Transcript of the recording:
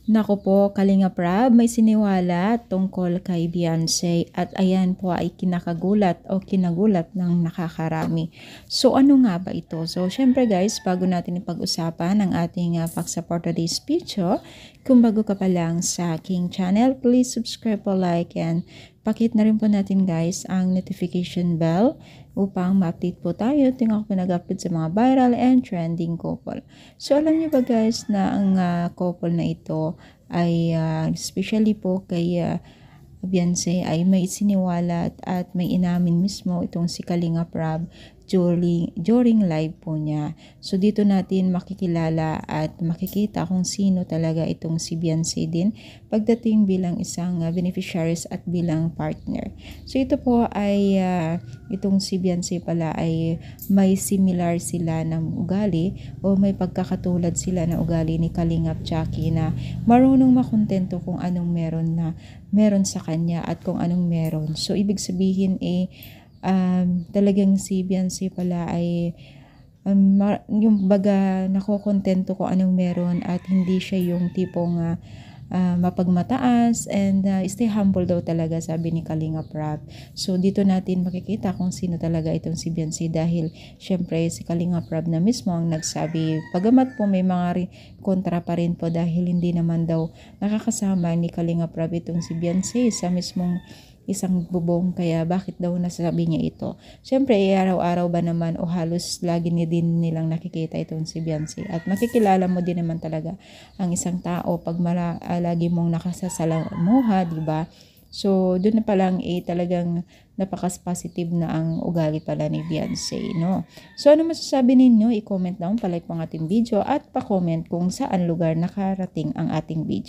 Naku po, Kalinga Prab, may siniwala tungkol kay Beyonce at ayan po ay kinakagulat o kinagulat ng nakakarami. So ano nga ba ito? So syempre guys, bago natin ipag-usapan ang ating paksa for today's video, kung bago ka pa lang sa aking channel, please subscribe po, like, and pakit na rin po natin guys ang notification bell upang ma-update po tayo tuwing ako nag-upload sa mga viral and trending couple. So alam niyo ba guys na ang couple na ito ay especially po kay Beyonce ay may siniwalat at may inamin mismo itong si Kalinga Prab during live po niya. So dito natin makikilala at makikita kung sino talaga itong si Beyonce din pagdating bilang isang beneficiaries at bilang partner. So ito po ay itong si Beyonce pala ay may similar sila ng ugali o may pagkakatulad sila na ugali ni Kalingap Jackie na marunong makontento kung anong meron sa kanya at kung anong meron. So ibig sabihin talagang si Beyonce pala ay yung baga nakokontento kung anong meron at hindi siya yung tipong mapagmataas and stay humble daw talaga, sabi ni Kalinga Prab. So dito natin makikita kung sino talaga itong si Beyonce dahil syempre si Kalinga Prab na mismo ang nagsabi, pagamat po may mga kontra pa rin po dahil hindi naman daw nakakasama ni Kalinga Prab itong si Beyonce sa mismong isang bubong, kaya bakit daw nasabi niya ito. Siyempre, araw-araw ba naman o halos lagi din nilang nakikita itong si Beyonce at makikilala mo din naman talaga ang isang tao pag lagi mong nakasasalamuha, di ba? So, doon na pa lang talagang napakas-positive na ang ugali pala ni Beyonce, no? So, ano masasabi ninyo? I-comment down, palike po ang ating video at pa-comment kung saan lugar nakarating ang ating video.